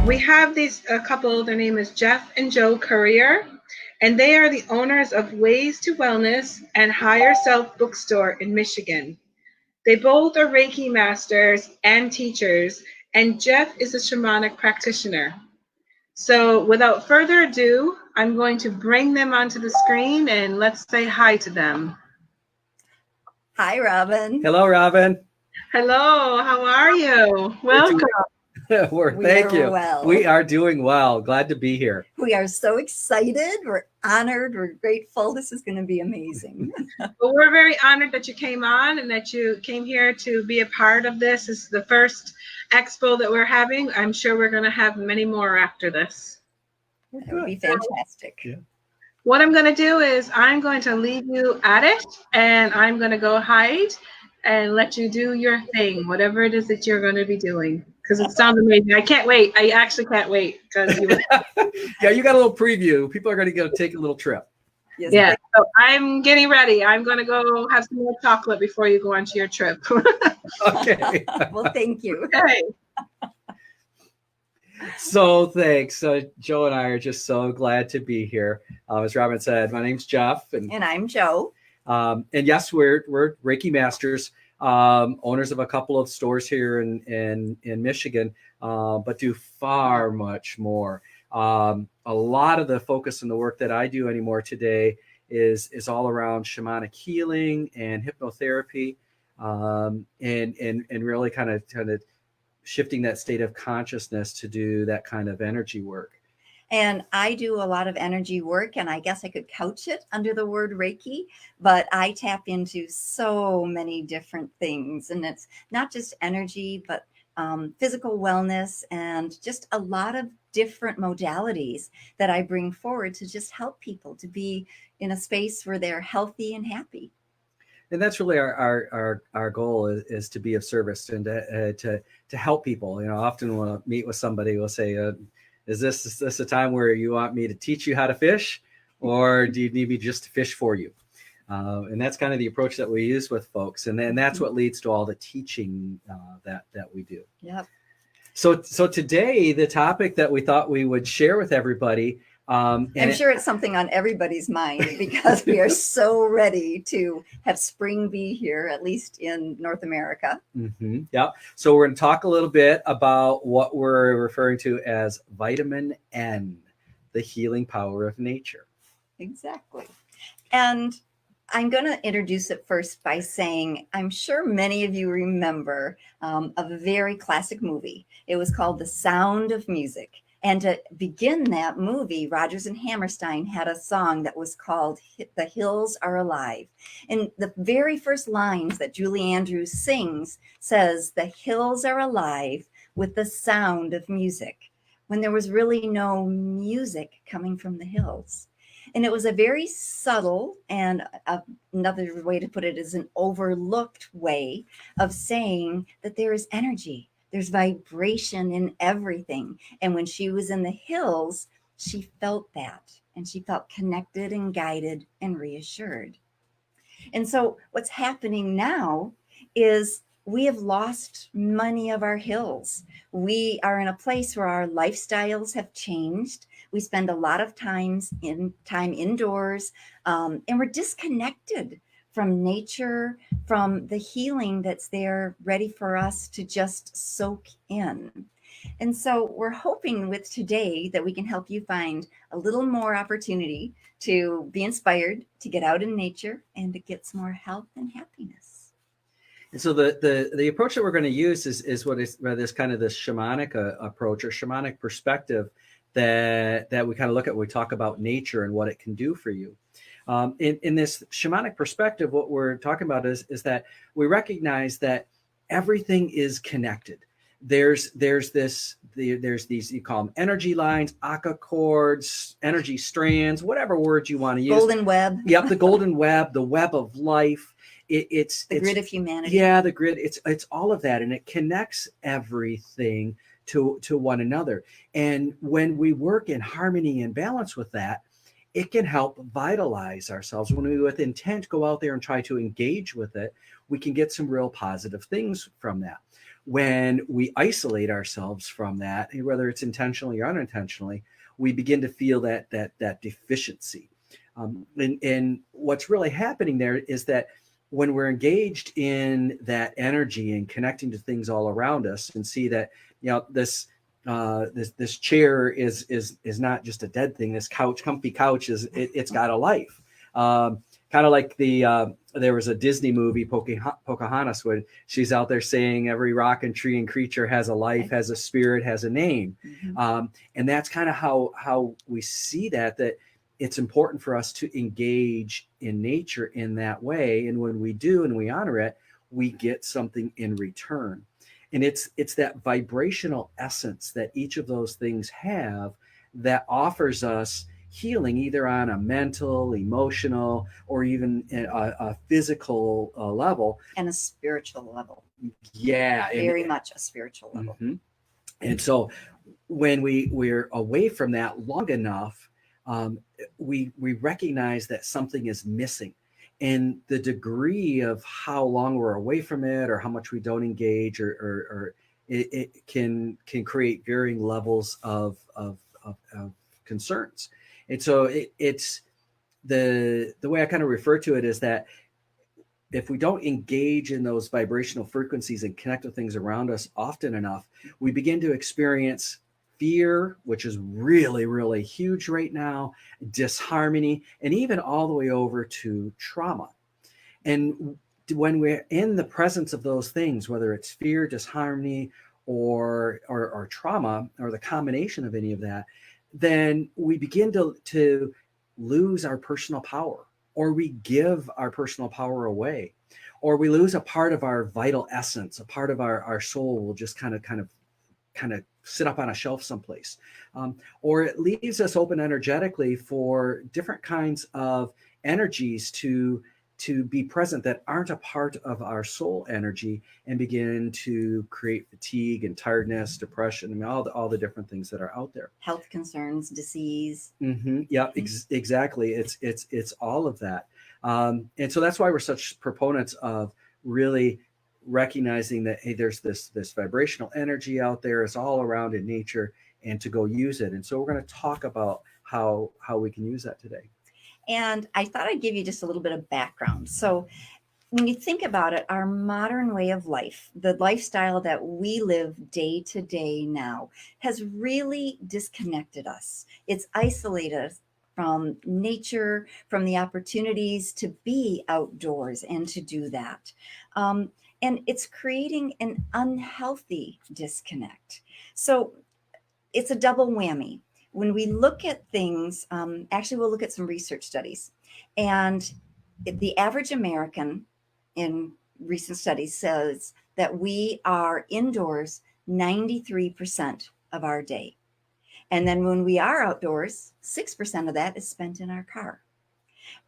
We have a couple, their name is Jeff and Jo Currier, and they are the owners of Ways to Wellness and Higher Self Bookstore in Michigan. They both are Reiki Masters and Teachers, and Jeff is a shamanic practitioner. So without further ado, I'm going to bring them onto the screen and let's say hi to them. Hi, Robin. Hello, Robin. Hello, how are you? Welcome. Thank you. Well. We are doing well. Glad to be here. We are so excited. We're honored. We're grateful. This is going to be amazing. Well, we're very honored that you came on and that you came here to be a part of this. This is the first expo that we're having. I'm sure we're going to have many more after this. That would be fantastic. Yeah. What I'm going to do is I'm going to leave you at it, and I'm going to go hide and let you do your thing, whatever it is that you're going to be doing. Because it sounds amazing. I can't wait. I actually can't wait. Yeah, you got a little preview. People are going to go take a little trip. Yes, yeah, so I'm getting ready. I'm going to go have some more chocolate before you go on to your trip. Okay. Well, thank you. Okay. So thanks. Jo and I are just so glad to be here. As Robin said, my name's Jeff. And I'm Jo. And yes, we're Reiki Masters, owners of a couple of stores here in Michigan, but do far much more. A lot of the focus and the work that I do anymore today is all around shamanic healing and hypnotherapy, and really kind of shifting that state of consciousness to do that kind of energy work. And I do a lot of energy work, and I guess I could couch it under the word Reiki, but I tap into so many different things. And it's not just energy, but physical wellness and just a lot of different modalities that I bring forward to just help people to be in a space where they're healthy and happy. And that's really our goal is to be of service and to help people. You know, often when I meet with somebody, we'll say, is this a time where you want me to teach you how to fish, or do you need me just to fish for you? And that's kind of the approach that we use with folks. And then that's what leads to all the teaching that we do. Yep. So today, the topic that we thought we would share with everybody, I'm sure it's something on everybody's mind because we are so ready to have spring be here, at least in North America. Mm-hmm, yeah. So we're going to talk a little bit about what we're referring to as vitamin N, the healing power of nature. Exactly. And I'm going to introduce it first by saying, I'm sure many of you remember a very classic movie. It was called The Sound of Music. And to begin that movie, Rodgers and Hammerstein had a song that was called The Hills Are Alive. And the very first lines that Julie Andrews sings says, the hills are alive with the sound of music, when there was really no music coming from the hills. And it was a very subtle, and another way to put it is an overlooked way of saying that there is energy. There's vibration in everything. And when she was in the hills, she felt that. And she felt connected and guided and reassured. And so what's happening now is we have lost many of our hills. We are in a place where our lifestyles have changed. We spend a lot of time indoors, and we're disconnected from nature, from the healing that's there ready for us to just soak in. And so we're hoping with today that we can help you find a little more opportunity to be inspired, to get out in nature, and to get some more health and happiness. And so the approach that we're going to use is what is this kind of this shamanic approach or shamanic perspective that we kind of look at when we talk about nature and what it can do for you. In this shamanic perspective, what we're talking about is that we recognize that everything is connected. There's these, you call them energy lines, aka cords, energy strands, whatever words you want to use. Golden web. Yep, the golden web, the web of life. It's the grid of humanity. Yeah, the grid. It's all of that, and it connects everything to one another. And when we work in harmony and balance with that, it can help vitalize ourselves. When we, with intent, go out there and try to engage with it, we can get some real positive things from that. when we isolate ourselves from that, whether it's intentionally or unintentionally, we begin to feel that deficiency. And what's really happening there is that when we're engaged in that energy and connecting to things all around us, and see that, you know, this chair is not just a dead thing. This comfy couch it's got a life. Kind of like there was a Disney movie, Pocahontas, when she's out there saying every rock and tree and creature has a life, has a spirit, has a name. Mm-hmm. And that's kind of how we see that it's important for us to engage in nature in that way. And when we do and we honor it, we get something in return. And it's that vibrational essence that each of those things have that offers us healing, either on a mental, emotional, or even a physical level. And a spiritual level. Yeah. Very much a spiritual level. Mm-hmm. And so when we're away from that long enough, we recognize that something is missing. And the degree of how long we're away from it, or how much we don't engage, or it can create varying levels of concerns. And so it's the way I kind of refer to it is that if we don't engage in those vibrational frequencies and connect with things around us often enough, we begin to experience fear, which is really, really huge right now, disharmony, and even all the way over to trauma. And when we're in the presence of those things, whether it's fear, disharmony, or trauma, or the combination of any of that, then we begin to lose our personal power, or we give our personal power away, or we lose a part of our vital essence. A part of our soul will just kind of sit up on a shelf someplace, or it leaves us open energetically for different kinds of energies to be present that aren't a part of our soul energy, and begin to create fatigue and tiredness, depression, and all the different things that are out there. Health concerns, disease. Mm-hmm. Yeah, exactly. It's all of that. And so that's why we're such proponents of really recognizing that, hey, there's this vibrational energy out there. It's all around in nature, and to go use it. And so we're going to talk about how we can use that today. And I thought I'd give you just a little bit of background. So when you think about it, our modern way of life, the lifestyle that we live day to day now, has really disconnected us. It's isolated us from nature, from the opportunities to be outdoors and to do that. And it's creating an unhealthy disconnect. So it's a double whammy. When we look at things, actually, we'll look at some research studies. And the average American in recent studies says that we are indoors 93% of our day. And then when we are outdoors, 6% of that is spent in our car.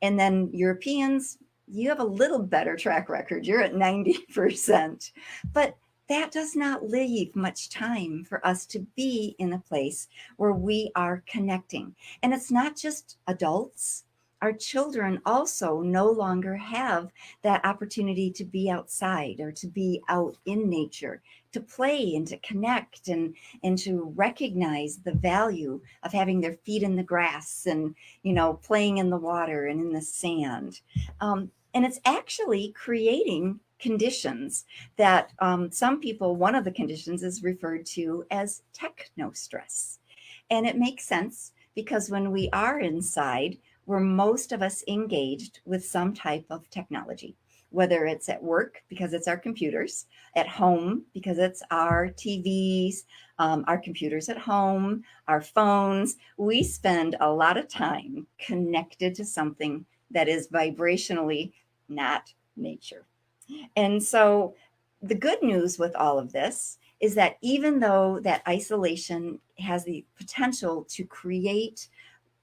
And then Europeans, you have a little better track record. You're at 90%. But that does not leave much time for us to be in a place where we are connecting. And it's not just adults. Our children also no longer have that opportunity to be outside, or to be out in nature, to play and to connect, and to recognize the value of having their feet in the grass, and, you know, playing in the water and in the sand. And it's actually creating conditions that some people, one of the conditions is referred to as techno stress. And it makes sense, because when we are inside, we're most of us engaged with some type of technology, whether it's at work because it's our computers, at home because it's our TVs, our computers at home, our phones. We spend a lot of time connected to something that is vibrationally not nature. And so the good news with all of this is that even though that isolation has the potential to create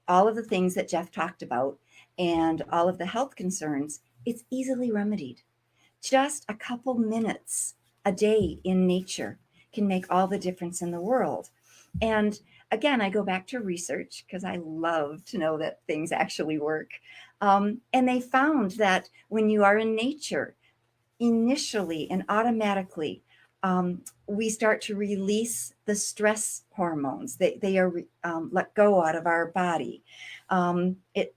all of the things that Jeff talked about and all of the health concerns, it's easily remedied. Just a couple minutes a day in nature can make all the difference in the world. And again, I go back to research because I love to know that things actually work. And they found that when you are in nature, initially and automatically, we start to release the stress hormones. They are let go out of our body. It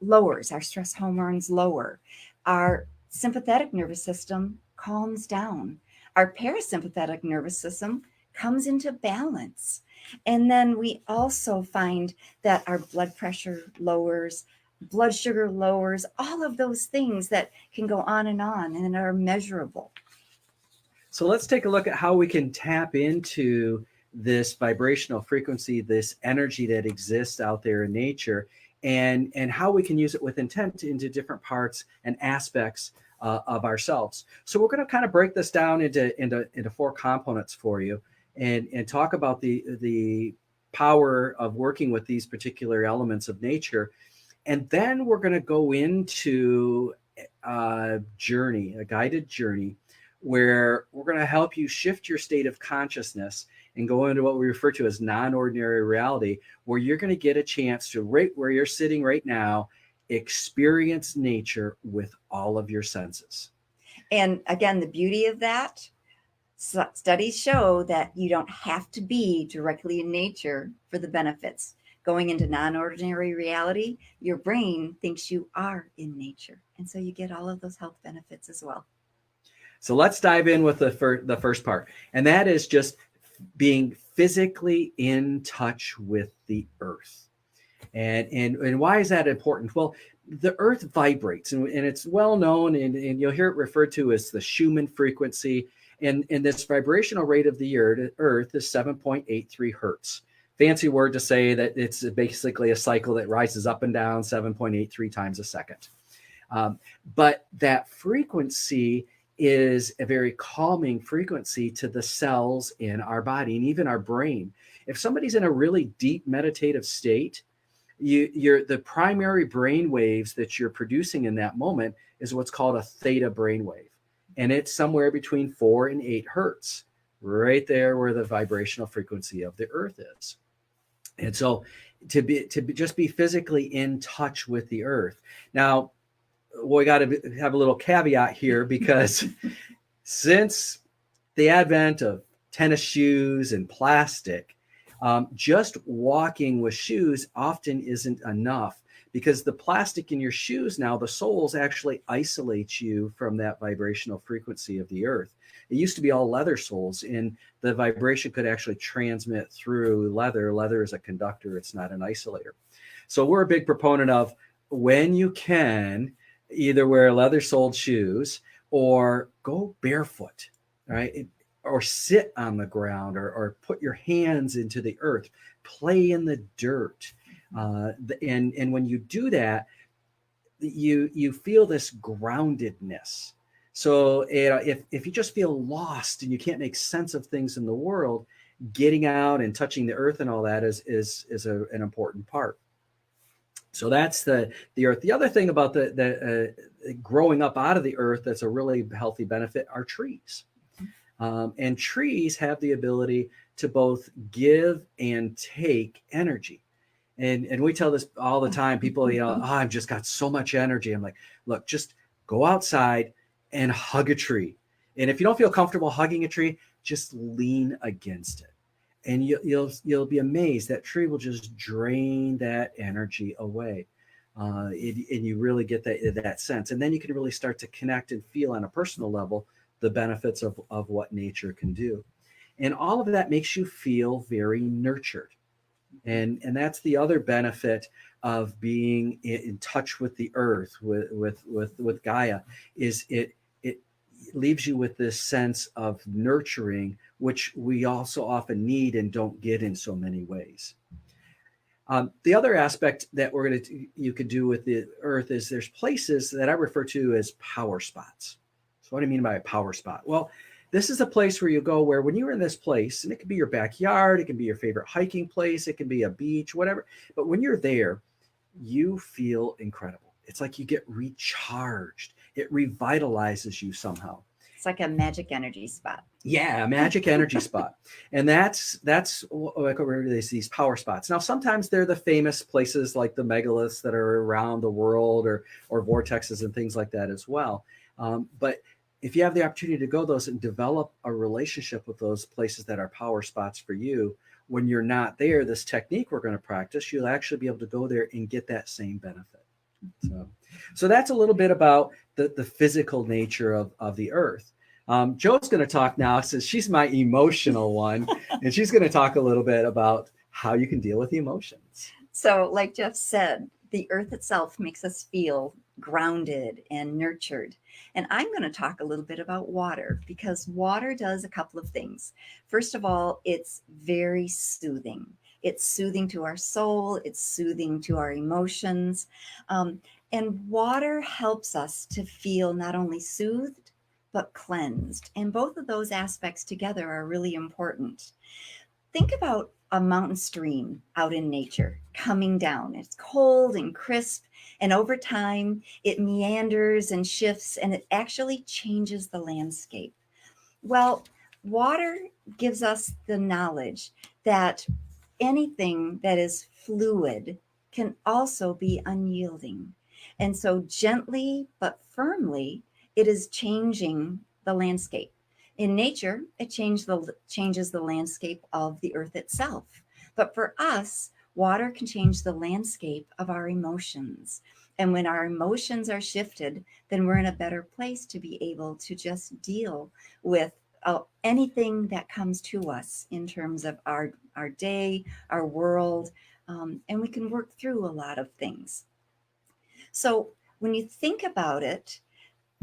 lowers our stress hormones, lower. Our sympathetic nervous system calms down. Our parasympathetic nervous system comes into balance. And then we also find that our blood pressure lowers, blood sugar lowers, all of those things that can go on and are measurable. So let's take a look at how we can tap into this vibrational frequency, this energy that exists out there in nature, and how we can use it with intent into different parts and aspects of ourselves. So we're going to kind of break this down into 4 components for you, and talk about the power of working with these particular elements of nature. And then we're going to go into a guided journey, where we're going to help you shift your state of consciousness and go into what we refer to as non-ordinary reality, where you're going to get a chance to, right where you're sitting right now, experience nature with all of your senses. And again, the beauty of that, studies show that you don't have to be directly in nature for the benefits. Going into non-ordinary reality, your brain thinks you are in nature. And so you get all of those health benefits as well. So let's dive in with the first part, and that is just being physically in touch with the earth. And why is that important? Well, the earth vibrates, and it's well known, and you'll hear it referred to as the Schumann frequency. And this vibrational rate of the earth is 7.83 hertz. Fancy word to say that it's basically a cycle that rises up and down 7.83 times a second. But that frequency is a very calming frequency to the cells in our body and even our brain. If somebody's in a really deep meditative state, the primary brain waves that you're producing in that moment is what's called a theta brainwave. And it's somewhere between 4 and 8 hertz, right there where the vibrational frequency of the earth is. And so to just be physically in touch with the earth. Now, we got to have a little caveat here, because since the advent of tennis shoes and plastic, just walking with shoes often isn't enough, because the plastic in your shoes now, the soles actually isolate you from that vibrational frequency of the earth. It used to be all leather soles, and the vibration could actually transmit through leather. Leather is a conductor, it's not an isolator. So we're a big proponent of, when you can, either wear leather-soled shoes or go barefoot, right? Or sit on the ground, or put your hands into the earth, play in the dirt. And when you do that, you feel this groundedness. So if you just feel lost and you can't make sense of things in the world, getting out and touching the earth and all that is an important part. So that's the earth. The other thing about the growing up out of the earth that's a really healthy benefit are trees. And trees have the ability to both give and take energy. And we tell this all the time. People, I've just got so much energy. I'm like, look, just go outside and hug a tree. And if you don't feel comfortable hugging a tree, just lean against it. And you'll be amazed that tree will just drain that energy away. And you really get that sense. And then you can really start to connect and feel on a personal level the benefits of what nature can do. And all of that makes you feel very nurtured. And that's the other benefit of being in touch with the earth, with Gaia, is it leaves you with this sense of nurturing, which we also often need and don't get in so many ways. The other aspect that you could do with the earth is there's places that I refer to as power spots. So what do I mean by a power spot? Well, this is a place where you go where when you're in this place, and it can be your backyard, it can be your favorite hiking place, it can be a beach, whatever. But when you're there, you feel incredible. It's like you get recharged. It revitalizes you somehow. It's like a magic energy spot. Yeah, a magic energy spot. And that's like these power spots. Now, sometimes they're the famous places like the megaliths that are around the world, or vortexes and things like that as well. But if you have the opportunity to go those and develop a relationship with those places that are power spots for you, when you're not there, this technique we're going to practice, you'll actually be able to go there and get that same benefit. So that's a little bit about the physical nature of the earth. Jo's going to talk now, since she's my emotional one, and she's going to talk a little bit about how you can deal with the emotions. So, like Jeff said, the earth itself makes us feel grounded and nurtured. And I'm going to talk a little bit about water, because water does a couple of things. First of all, it's very soothing. It's soothing to our soul, it's soothing to our emotions. And water helps us to feel not only soothed, but cleansed. And both of those aspects together are really important. Think about a mountain stream out in nature coming down. It's cold and crisp, and over time it meanders and shifts, and it actually changes the landscape. Well, water gives us the knowledge that anything that is fluid can also be unyielding. And so, gently but firmly, it is changing the landscape. In nature, it changes the landscape of the earth itself. But for us, water can change the landscape of our emotions. And when our emotions are shifted, then we're in a better place to be able to just deal with anything that comes to us in terms of our day, our world, and we can work through a lot of things. So when you think about it,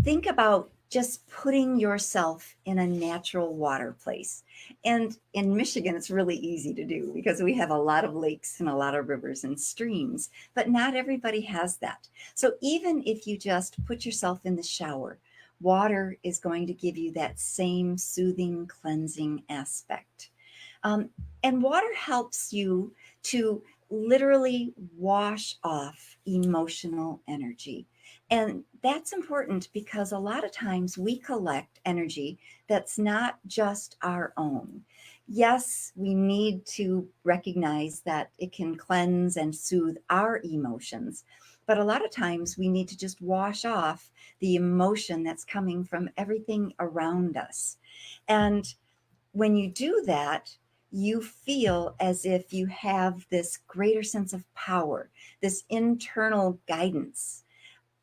think about just putting yourself in a natural water place. And in Michigan, it's really easy to do because we have a lot of lakes and a lot of rivers and streams, but not everybody has that. So even if you just put yourself in the shower, water is going to give you that same soothing, cleansing aspect. And water helps you to literally wash off emotional energy. And that's important because a lot of times we collect energy that's not just our own. Yes, we need to recognize that it can cleanse and soothe our emotions, but a lot of times we need to just wash off the emotion that's coming from everything around us. And when you do that, you feel as if you have this greater sense of power, this internal guidance.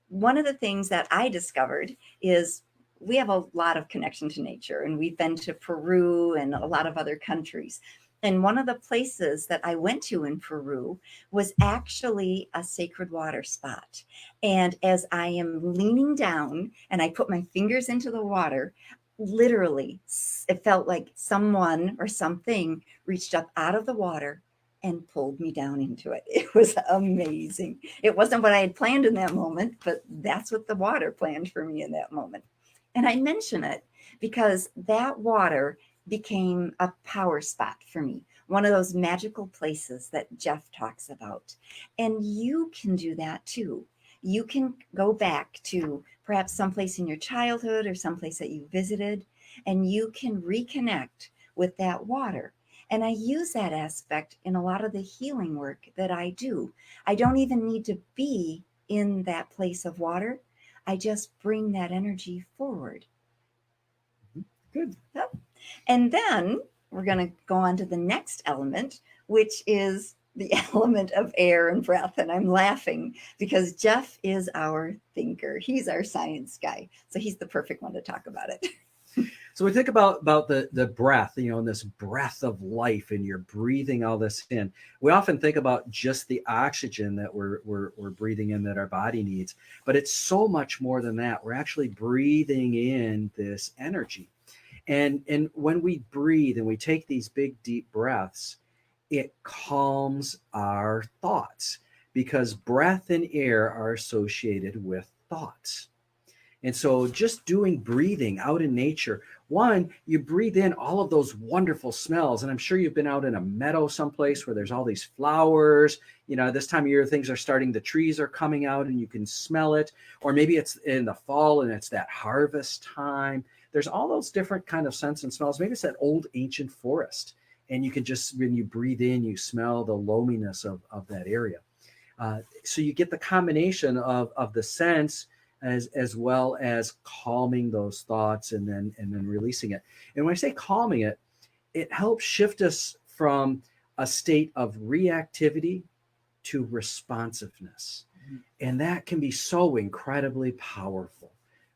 One of the things that I discovered is we have a lot of connection to nature, and we've been to Peru and a lot of other countries. And one of the places that I went to in Peru was actually a sacred water spot. And as I am leaning down and I put my fingers into the water, literally, it felt like someone or something reached up out of the water and pulled me down into it. It was amazing. It wasn't what I had planned in that moment, but that's what the water planned for me in that moment. And I mention it because that water became a power spot for me, one of those magical places that Jeff talks about. And you can do that too. You can go back to perhaps someplace in your childhood or someplace that you visited, and you can reconnect with that water. And I use that aspect in a lot of the healing work that I do. I don't even need to be in that place of water. I just bring that energy forward. Good. Yep. And then we're going to go on to the next element, which is the element of air and breath. And I'm laughing because Jeff is our thinker. He's our science guy. So he's the perfect one to talk about it. So we think about the breath, and this breath of life, and you're breathing all this in. We often think about just the oxygen that we're breathing in that our body needs, but it's so much more than that. We're actually breathing in this energy. And when we breathe and we take these big, deep breaths, it calms our thoughts, because breath and air are associated with thoughts. And so just doing breathing out in nature, one, you breathe in all of those wonderful smells. And I'm sure you've been out in a meadow someplace where there's all these flowers. This time of year, things are starting, the trees are coming out and you can smell it. Or maybe it's in the fall and it's that harvest time. There's all those different kind of scents and smells. Maybe it's that old ancient forest. And you can just, when you breathe in, you smell the loneliness of that area. So you get the combination of the sense as well as calming those thoughts and then releasing it. And when I say calming it, it helps shift us from a state of reactivity to responsiveness. And that can be so incredibly powerful.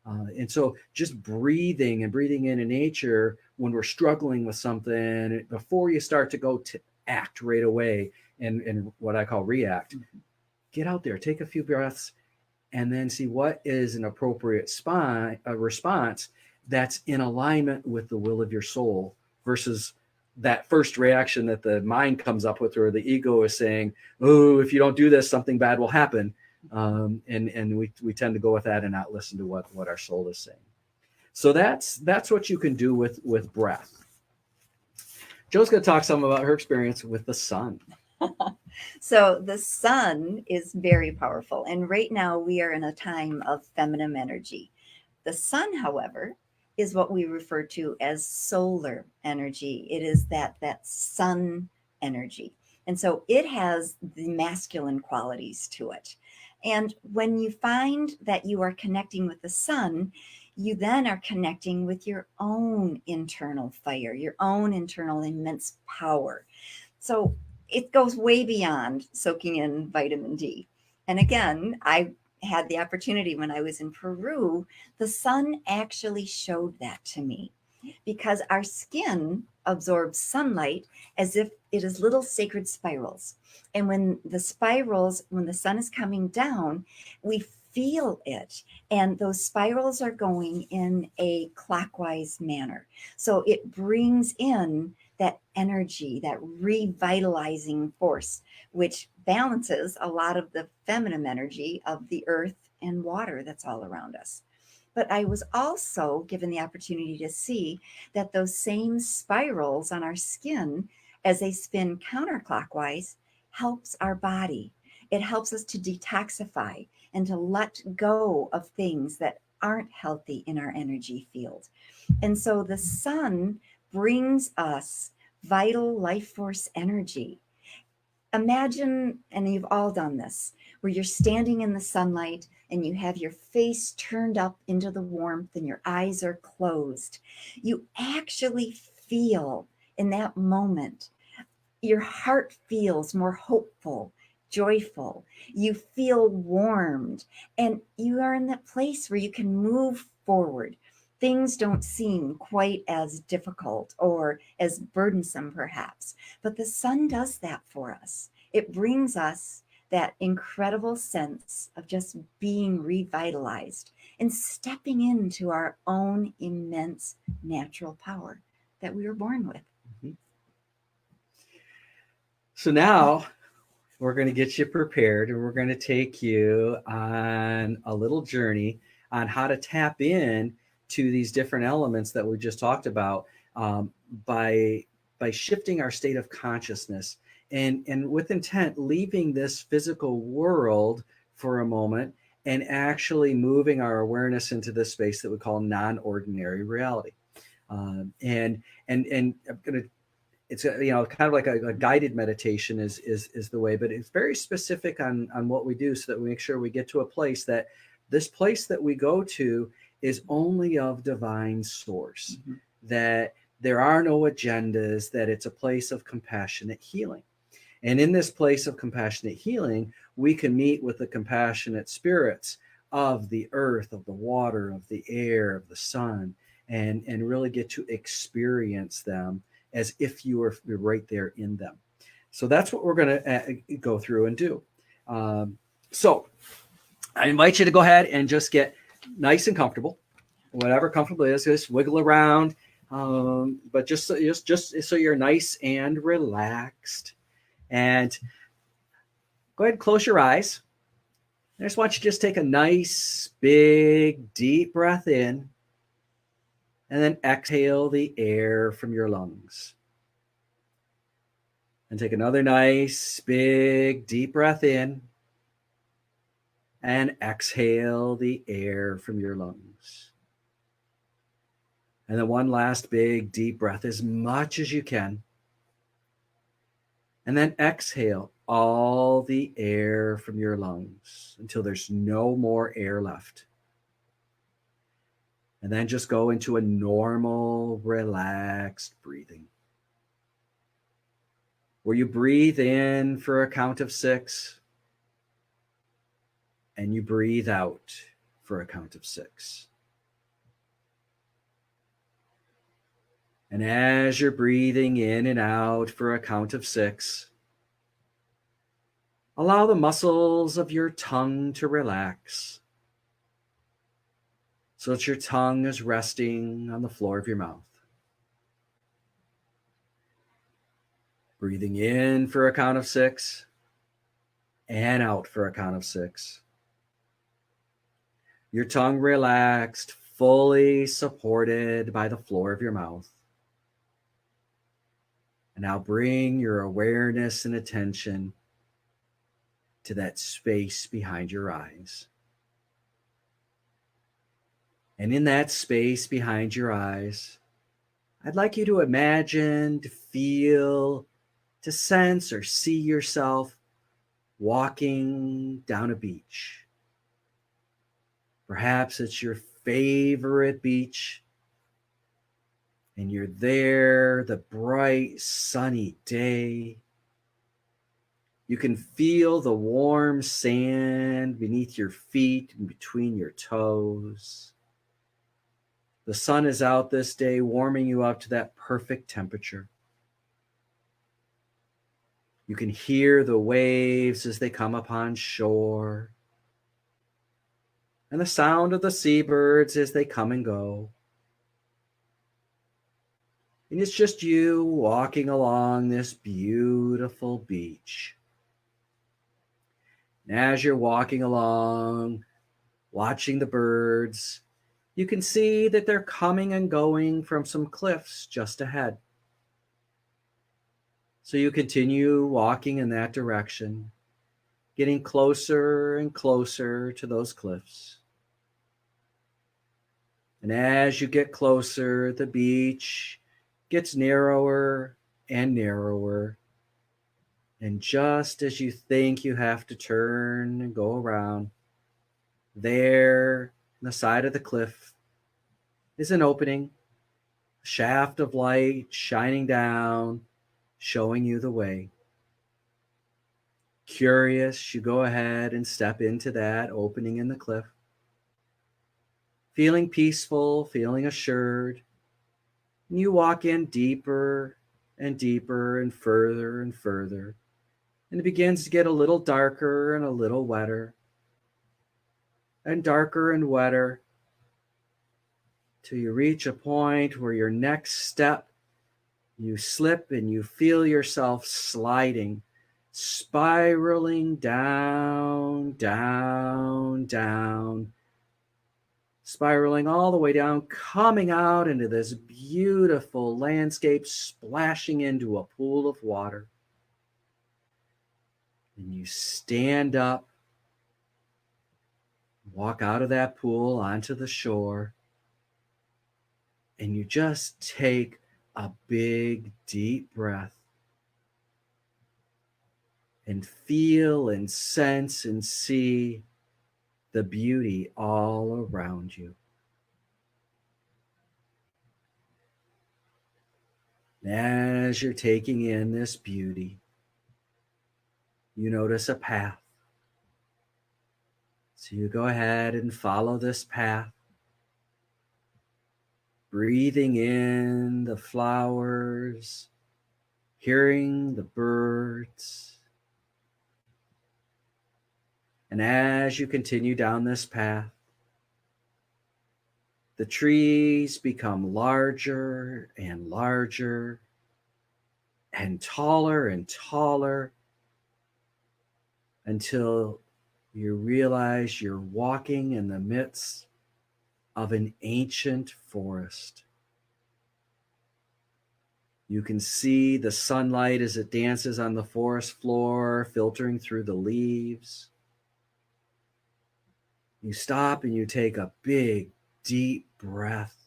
And so just breathing in nature when we're struggling with something, before you start to go to act right away and what I call react, get out there, take a few breaths, and then see what is an appropriate response that's in alignment with the will of your soul versus that first reaction that the mind comes up with, or the ego is saying, oh, if you don't do this, something bad will happen. And we tend to go with that and not listen to what our soul is saying. So that's what you can do with breath. Jo's going to talk some about her experience with the sun. So the sun is very powerful. And right now we are in a time of feminine energy. The sun, however, is what we refer to as solar energy. It is that sun energy. And so it has the masculine qualities to it. And when you find that you are connecting with the sun, you then are connecting with your own internal fire, your own internal immense power. So it goes way beyond soaking in vitamin D. And again, I had the opportunity when I was in Peru, the sun actually showed that to me, because our skin absorbs sunlight as if it is little sacred spirals. And when the sun is coming down, we feel it. And those spirals are going in a clockwise manner. So it brings in that energy, that revitalizing force, which balances a lot of the feminine energy of the earth and water that's all around us. But I was also given the opportunity to see that those same spirals on our skin, as they spin counterclockwise, helps our body. It helps us to detoxify and to let go of things that aren't healthy in our energy field. And so the sun brings us vital life force energy. Imagine, and you've all done this, where you're standing in the sunlight and you have your face turned up into the warmth and your eyes are closed. You actually feel in that moment, your heart feels more hopeful, joyful. You feel warmed, and you are in that place where you can move forward. Things don't seem quite as difficult or as burdensome, perhaps, but the sun does that for us. It brings us that incredible sense of just being revitalized and stepping into our own immense natural power that we were born with. Mm-hmm. So now we're going to get you prepared, and we're going to take you on a little journey on how to tap in to these different elements that we just talked about, by shifting our state of consciousness and with intent, leaving this physical world for a moment and actually moving our awareness into this space that we call non-ordinary reality. And I'm going to, it's kind of like a guided meditation is the way, but it's very specific on what we do, so that we make sure we get to a place that this place that we go to is only of divine source, mm-hmm. that there are no agendas, that it's a place of compassionate healing. And in this place of compassionate healing, we can meet with the compassionate spirits of the earth, of the water, of the air, of the sun, and really get to experience them as if you were right there in them. So that's what we're going to go through and do. So I invite you to go ahead and just get nice and comfortable, whatever comfortable is, just wiggle around, but just so you're nice and relaxed. And go ahead and close your eyes. I just want you to just take a nice, big, deep breath in, and then exhale the air from your lungs. And take another nice, big, deep breath in, and exhale the air from your lungs. And then one last big, deep breath, as much as you can. And then exhale all the air from your lungs until there's no more air left. And then just go into a normal, relaxed breathing, where you breathe in for a count of 6 and you breathe out for a count of 6. And as you're breathing in and out for a count of 6, allow the muscles of your tongue to relax so that your tongue is resting on the floor of your mouth. Breathing in for a count of 6 and out for a count of 6. Your tongue relaxed, fully supported by the floor of your mouth. And now bring your awareness and attention to that space behind your eyes. And in that space behind your eyes, I'd like you to imagine, to feel, to sense or see yourself walking down a beach. Perhaps it's your favorite beach, and you're there, the bright, sunny day. You can feel the warm sand beneath your feet and between your toes. The sun is out this day, warming you up to that perfect temperature. You can hear the waves as they come upon shore, and the sound of the seabirds as they come and go. And it's just you walking along this beautiful beach. And as you're walking along, watching the birds, you can see that they're coming and going from some cliffs just ahead. So you continue walking in that direction, getting closer and closer to those cliffs. And as you get closer, the beach gets narrower and narrower. And just as you think you have to turn and go around, there on the side of the cliff is an opening, a shaft of light shining down, showing you the way. Curious, you go ahead and step into that opening in the cliff, feeling peaceful, feeling assured. And you walk in deeper and deeper and further, and it begins to get a little darker and a little wetter, and darker and wetter, till you reach a point where your next step, you slip and you feel yourself sliding, spiraling down, spiraling all the way down, coming out into this beautiful landscape, splashing into a pool of water. And you stand up, walk out of that pool onto the shore, and you just take a big, deep breath and feel and sense and see the beauty all around you. As you're taking in this beauty, you notice a path. So you go ahead and follow this path, breathing in the flowers, hearing the birds. And as you continue down this path, the trees become larger and larger and taller until you realize you're walking in the midst of an ancient forest. You can see the sunlight as it dances on the forest floor, filtering through the leaves. You stop and you take a big, deep breath,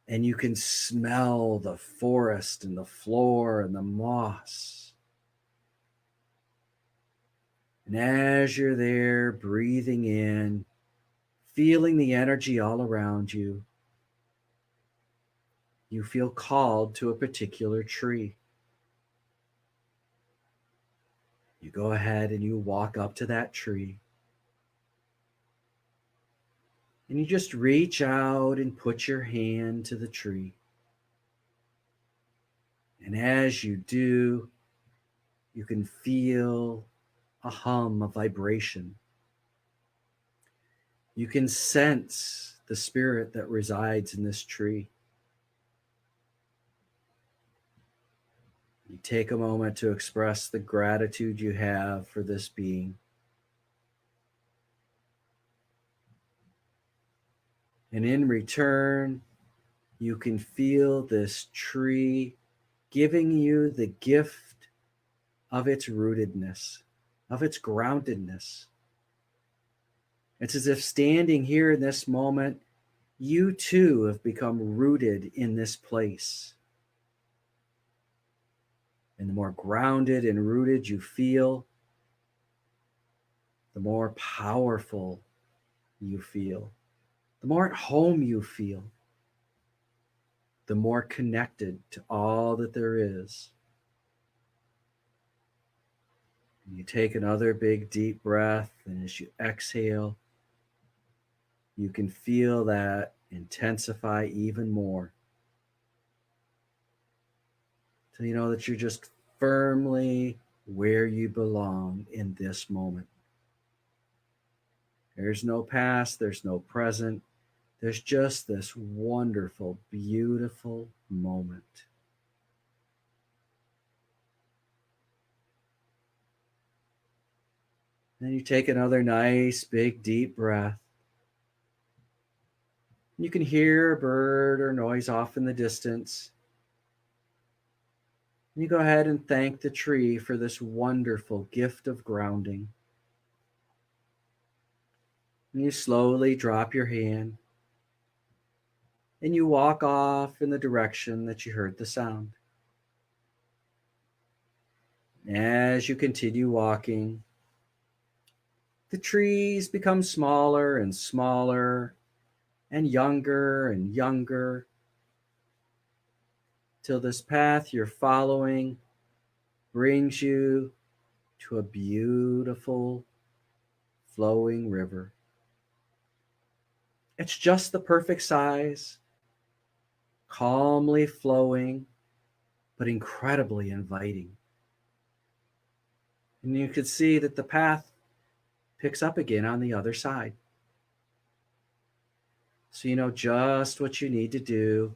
and you can smell the forest and the floor and the moss. And as you're there, breathing in, feeling the energy all around you, you feel called to a particular tree. You go ahead and you walk up to that tree. And you just reach out and put your hand to the tree. And as you do, you can feel a hum, a vibration. You can sense the spirit that resides in this tree. You take a moment to express the gratitude you have for this being. And in return, you can feel this tree giving you the gift of its rootedness, of its groundedness. It's as if standing here in this moment, you too have become rooted in this place. And the more grounded and rooted you feel, the more powerful you feel, the more at home you feel, the more connected to all that there is. And you take another big deep breath, and as you exhale, you can feel that intensify even more. So you know that you're just firmly where you belong in this moment. There's no past, there's no present. There's just this wonderful, beautiful moment. Then you take another nice, big, deep breath. You can hear a bird or noise off in the distance. And you go ahead and thank the tree for this wonderful gift of grounding. And you slowly drop your hand and you walk off in the direction that you heard the sound. As you continue walking, the trees become smaller and smaller and younger till this path you're following brings you to a beautiful flowing river. It's just the perfect size, calmly flowing, but incredibly inviting. And you can see that the path picks up again on the other side. So you know just what you need to do.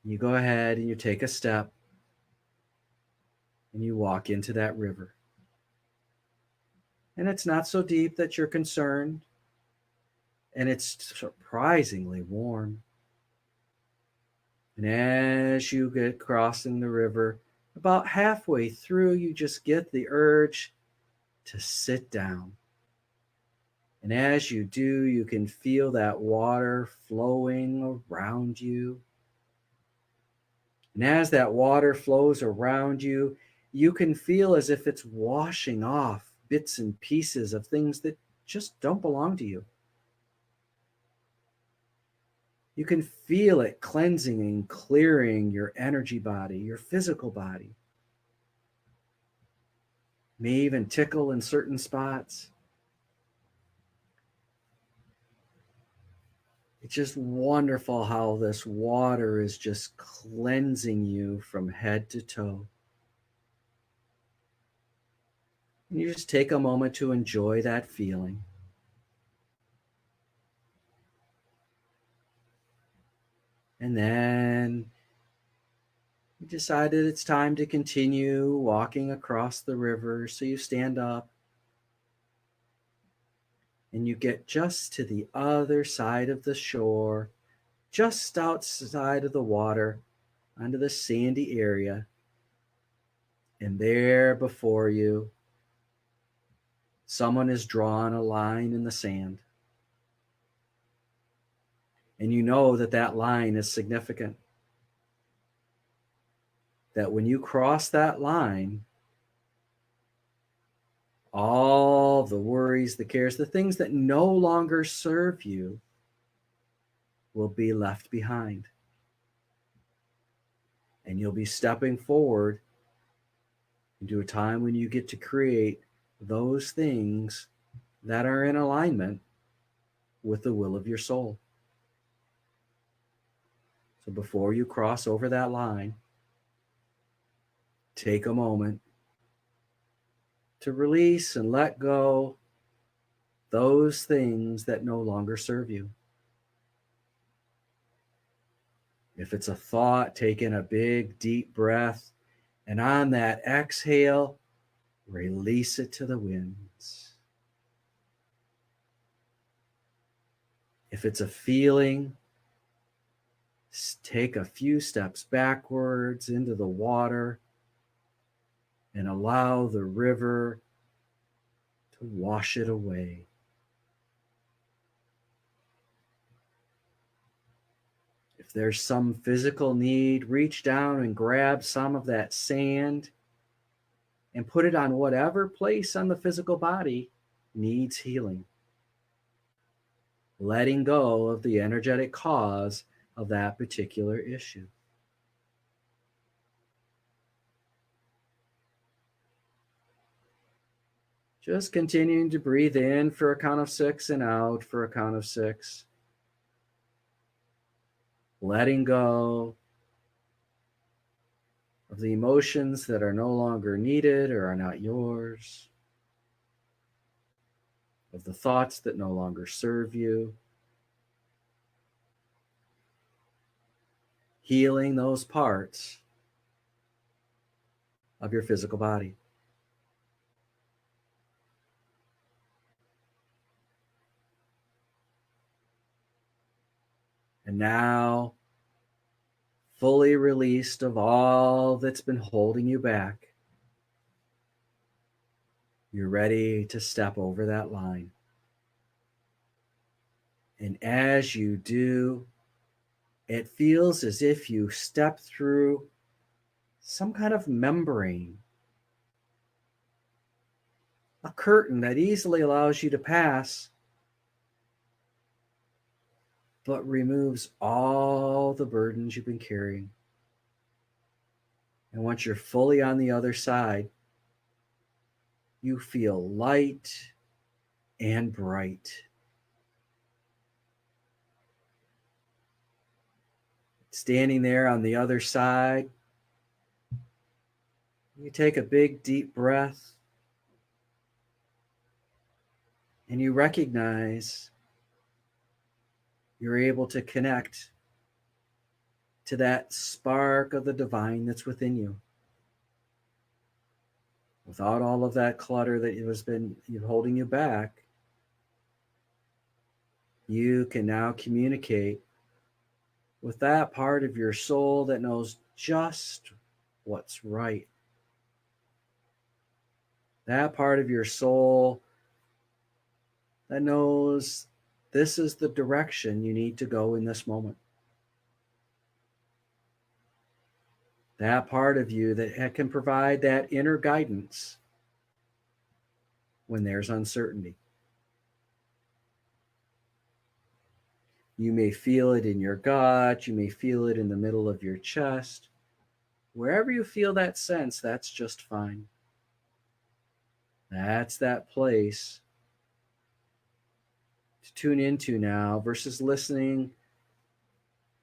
You go ahead and you take a step and you walk into that river. And it's not so deep that you're concerned, and it's surprisingly warm. And as you get crossing the river, about halfway through, you just get the urge to sit down. And as you do, you can feel that water flowing around you. And as that water flows around you, you can feel as if it's washing off bits and pieces of things that just don't belong to you. You can feel it cleansing and clearing your energy body, your physical body. May even tickle in certain spots. It's just wonderful how this water is just cleansing you from head to toe. And you just take a moment to enjoy that feeling. And then you decided it's time to continue walking across the river. So you stand up and you get just to the other side of the shore, just outside of the water, onto the sandy area. And there before you, someone has drawn a line in the sand. And you know that that line is significant. That when you cross that line, all the worries, the cares, the things that no longer serve you will be left behind. And you'll be stepping forward into a time when you get to create those things that are in alignment with the will of your soul. So before you cross over that line, take a moment to release and let go those things that no longer serve you. If it's a thought, take in a big, deep breath, and on that exhale, release it to the winds. If it's a feeling, take a few steps backwards into the water and allow the river to wash it away. If there's some physical need, reach down and grab some of that sand and put it on whatever place on the physical body needs healing, letting go of the energetic cause of that particular issue. Just continuing to breathe in for a count of 6 and out for a count of 6. Letting go of the emotions that are no longer needed or are not yours, of the thoughts that no longer serve you. Healing those parts of your physical body. And now, fully released of all that's been holding you back, you're ready to step over that line. And as you do, it feels as if you step through some kind of membrane, a curtain that easily allows you to pass, but removes all the burdens you've been carrying. And once you're fully on the other side, you feel light and bright. Standing there on the other side, you take a big, deep breath, and you recognize you're able to connect to that spark of the divine that's within you. Without all of that clutter that has been holding you back, you can now communicate with that part of your soul that knows just what's right. That part of your soul that knows this is the direction you need to go in this moment. That part of you that can provide that inner guidance when there's uncertainty. You may feel it in your gut, you may feel it in the middle of your chest. Wherever you feel that sense, that's just fine. That's that place to tune into now versus listening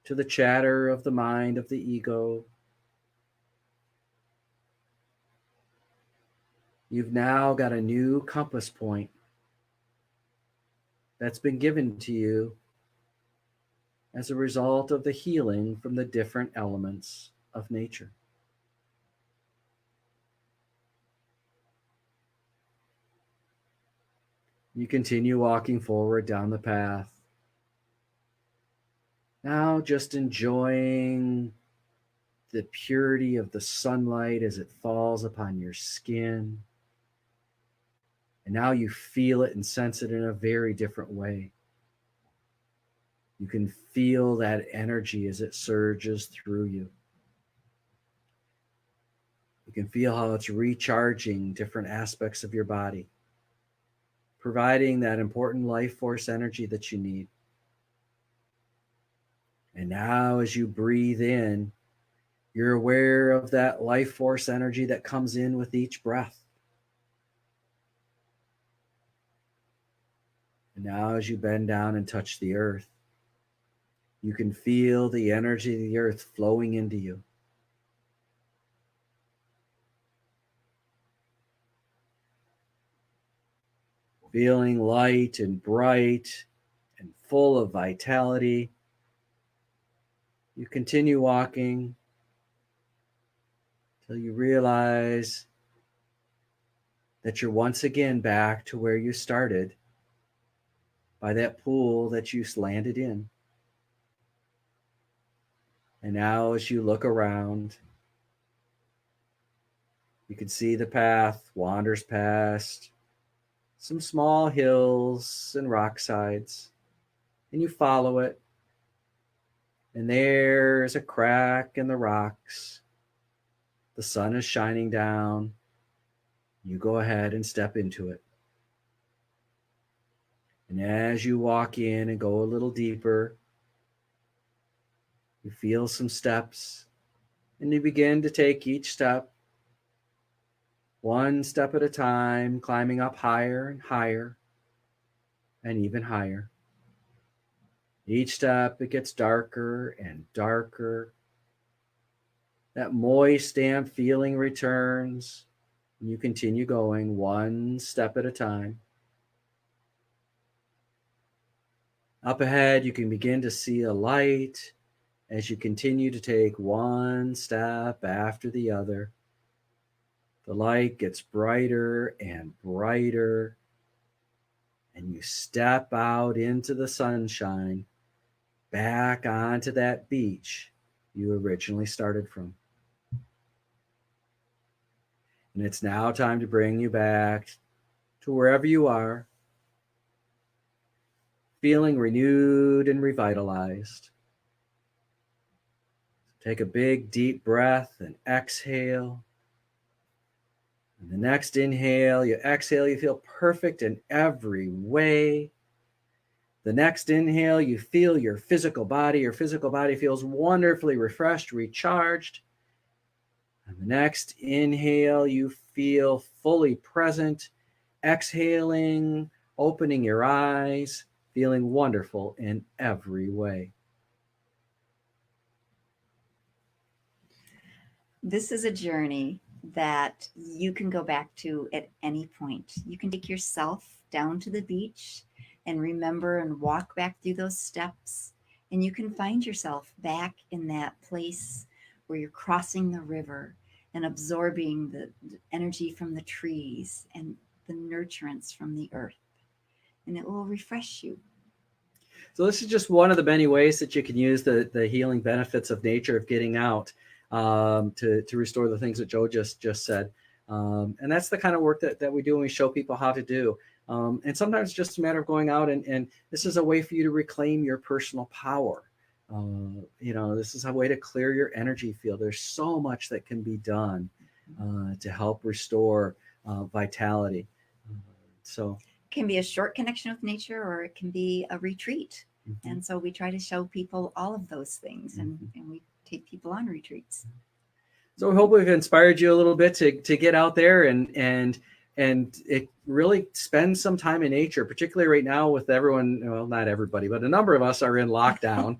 to the chatter of the mind, of the ego. You've now got a new compass point that's been given to you as a result of the healing from the different elements of nature. You continue walking forward down the path. Now just enjoying the purity of the sunlight as it falls upon your skin. And now you feel it and sense it in a very different way. You can feel that energy as it surges through you. You can feel how it's recharging different aspects of your body, providing that important life force energy that you need. And now as you breathe in, You're aware of that life force energy that comes in with each breath. And now as you bend down and touch the earth, you can feel the energy of the earth flowing into you. Feeling light and bright and full of vitality. You continue walking till you realize that you're once again back to where you started, by that pool that you landed in. And now as you look around, you can see the path wanders past some small hills and rock sides, and you follow it. And there's a crack in the rocks. The sun is shining down. You go ahead and step into it. And as you walk in and go a little deeper, you feel some steps, and you begin to take each step, one step at a time, climbing up higher and higher and even higher. Each step, it gets darker and darker. That moist, damp feeling returns, and you continue going one step at a time. Up ahead, you can begin to see a light as you continue to take one step after the other. The light gets brighter and brighter, and you step out into the sunshine, back onto that beach you originally started from. And it's now time to bring you back to wherever you are, feeling renewed and revitalized. Take a big, deep breath and exhale. And the next inhale, you exhale, you feel perfect in every way. The next inhale, you feel your physical body. Your physical body feels wonderfully refreshed, recharged. And the next inhale, you feel fully present. Exhaling, opening your eyes, feeling wonderful in every way. This is a journey that you can go back to at any point. You can take yourself down to the beach and remember and walk back through those steps. And you can find yourself back in that place where you're crossing the river and absorbing the energy from the trees and the nurturance from the earth. And it will refresh you. So this is just one of the many ways that you can use the healing benefits of nature, of getting out, to restore the things that Jo just said. And that's the kind of work that we do when we show people how to do. And sometimes it's just a matter of going out and this is a way for you to reclaim your personal power. This is a way to clear your energy field. There's so much that can be done to help restore vitality. So it can be a short connection with nature, or it can be a retreat. Mm-hmm. And so we try to show people all of those things, and we take people on retreats. So we hope we've inspired you a little bit to get out there and it really spend some time in nature, particularly right now with everyone, well, not everybody, but a number of us are in lockdown.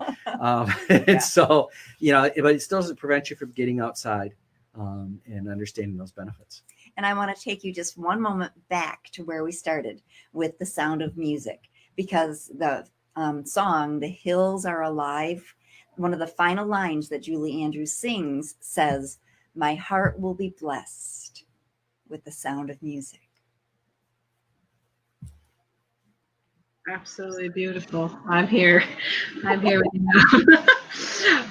And so, but it still doesn't prevent you from getting outside and understanding those benefits. And I want to take you just one moment back to where we started with the sound of music, because the song, The Hills Are Alive, one of the final lines that Julie Andrews sings says, "My heart will be blessed with the sound of music." Absolutely beautiful. I'm here with you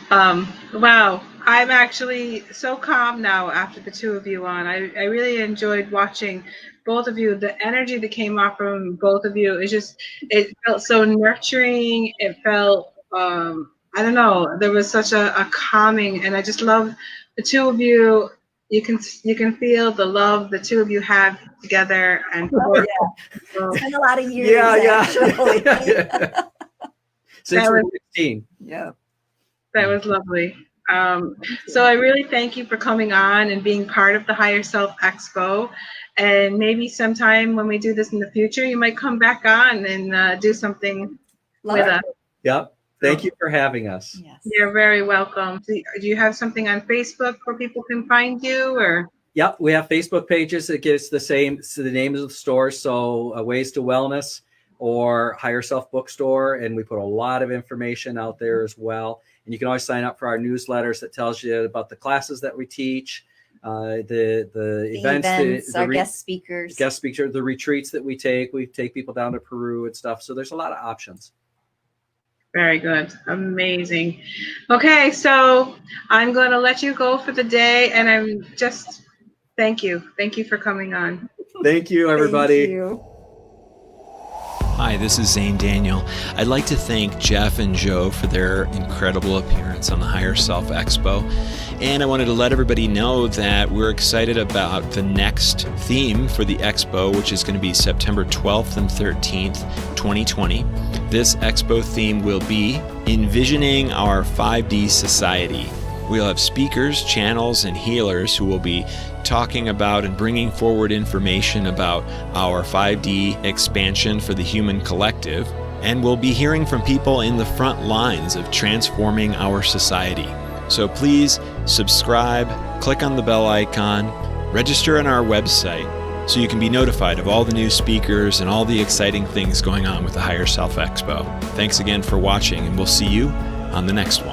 now. Wow. I'm actually so calm now after the two of you on. I really enjoyed watching both of you. The energy that came off from both of you, it felt so nurturing. It felt, I don't know, there was such a calming, and I just love the two of you. You can feel the love the two of you have together, and it's been a lot of years. Actually. Since we're 16. Yeah. That was lovely. So I really thank you for coming on and being part of the Higher Self Expo. And maybe sometime when we do this in the future, you might come back on and do something with us. Yep. Thank you for having us. Yes. You're very welcome. Do you have something on Facebook where people can find you, or? Yep, we have Facebook pages that gives the name of the stores. So Ways to Wellness or Higher Self Bookstore. And we put a lot of information out there as well. And you can always sign up for our newsletters that tells you about the classes that we teach, the events, our guest speakers, the retreats that we take. We take people down to Peru and stuff. So there's a lot of options. Very good. Amazing. Okay, so I'm going to let you go for the day, and I'm just thank you. Thank you for coming on. Thank you, everybody. Thank you. Hi, this is Zane Daniel. I'd like to thank Jeff and Jo for their incredible appearance on the Higher Self Expo. And I wanted to let everybody know that we're excited about the next theme for the expo, which is going to be September 12th and 13th, 2020. This expo theme will be Envisioning Our 5D Society. We'll have speakers, channels, and healers who will be talking about and bringing forward information about our 5D expansion for the human collective. And we'll be hearing from people in the front lines of transforming our society. So please subscribe, click on the bell icon, register on our website so you can be notified of all the new speakers and all the exciting things going on with the Higher Self Expo. Thanks again for watching, and we'll see you on the next one.